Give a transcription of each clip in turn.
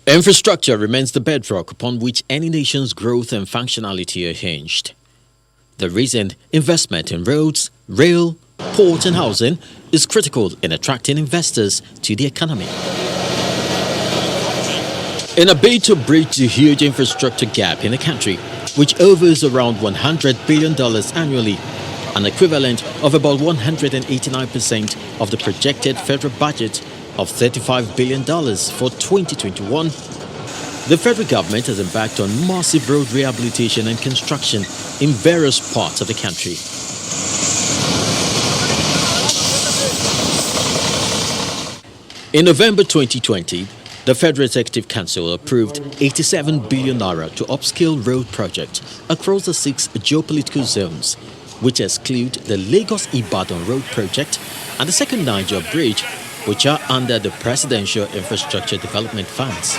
Infrastructure remains the bedrock upon which any nation's growth and functionality are hinged. The recent investment in roads, rail, port and housing is critical in attracting investors to the economy. In a bid to bridge the huge infrastructure gap in the country, which overs around $100 billion annually, an equivalent of about 189% of the projected federal budget of $35 billion for 2021, the federal government has embarked on massive road rehabilitation and construction in various parts of the country. In November 2020, the Federal Executive Council approved 87 billion naira to upscale road projects across the 6 geopolitical zones, which exclude the Lagos-Ibadan Road Project and the Second Niger Bridge, which are under the Presidential Infrastructure Development Funds.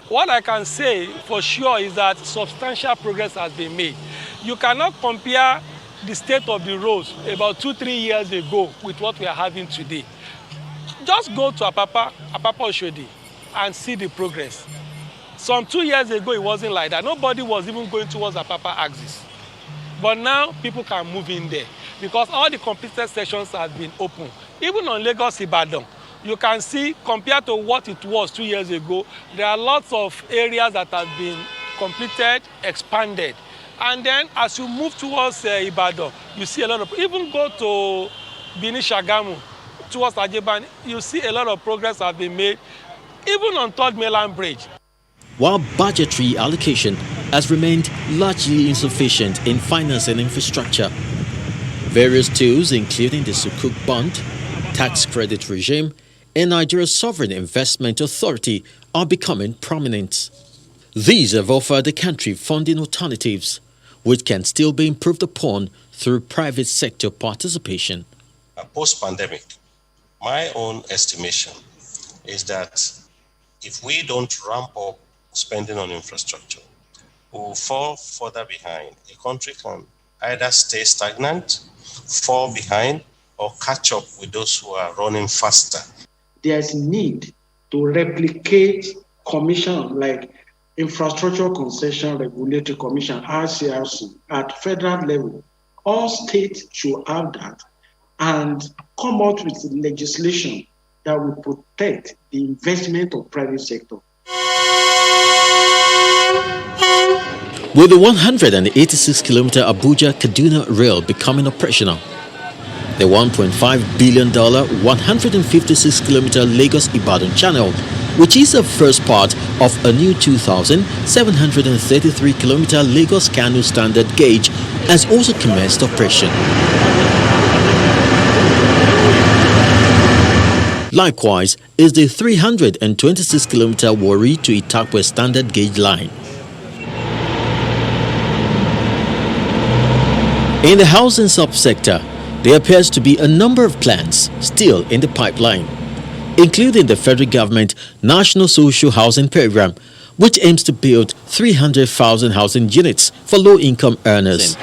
What I can say for sure is that substantial progress has been made. You cannot compare the state of the roads about 2-3 years ago with what we are having today. Just go to Apapa Oshodi and see the progress. Some 2 years ago, it wasn't like that. Nobody was even going towards Apapa axis. But now, people can move in there because all the completed sections have been open. Even on Lagos-Ibadan, you can see, compared to what it was 2 years ago, there are lots of areas that have been completed, expanded. And then, as you move towards Ibadan, you see a lot of, even go to Bini Shagamu, towards Ajeban, you see a lot of progress have been made, even on Third Mainland Bridge. While budgetary allocation has remained largely insufficient in financing infrastructure, various tools including the Sukuk bond, tax credit regime, and Nigeria's Sovereign Investment Authority are becoming prominent. These have offered the country funding alternatives, which can still be improved upon through private sector participation. Post-pandemic, my own estimation is that if we don't ramp up spending on infrastructure, we will fall further behind. A country can either stay stagnant, fall behind, or catch up with those who are running faster. There's need to replicate commission like Infrastructure Concession Regulatory Commission, RCRC, at federal level. All states should have that and come out with legislation that will protect the investment of private sector. With the 186-kilometer Abuja-Kaduna rail becoming operational, the $1.5 billion 156-kilometer Lagos-Ibadan channel, which is the first part of a new 2,733-kilometer Lagos-Kano standard gauge, has also commenced operation. Likewise is the 326-kilometer Warri to Itakwe standard gauge line. In the housing subsector, there appears to be a number of plans still in the pipeline, including the federal government National Social Housing Program, which aims to build 300,000 housing units for low-income earners.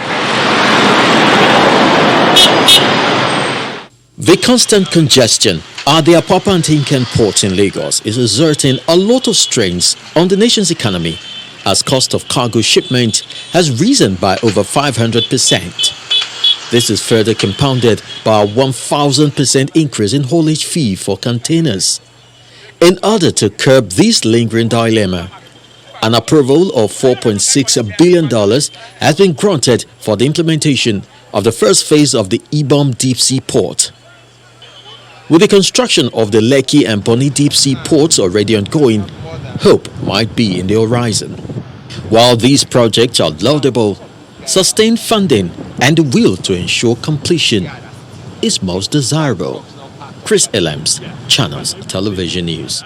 The constant congestion at the Apapa and Tinkan ports in Lagos is exerting a lot of strains on the nation's economy, as cost of cargo shipment has risen by over 500%. This is further compounded by a 1,000% increase in haulage fee for containers. In order to curb this lingering dilemma, an approval of $4.6 billion has been granted for the implementation of the first phase of the Ibom Deep Sea Port. With the construction of the Lekki and Bonny Deep Sea ports already ongoing, hope might be in the horizon. While these projects are laudable, sustained funding and the will to ensure completion is most desirable. Chris Elams, Channels Television News.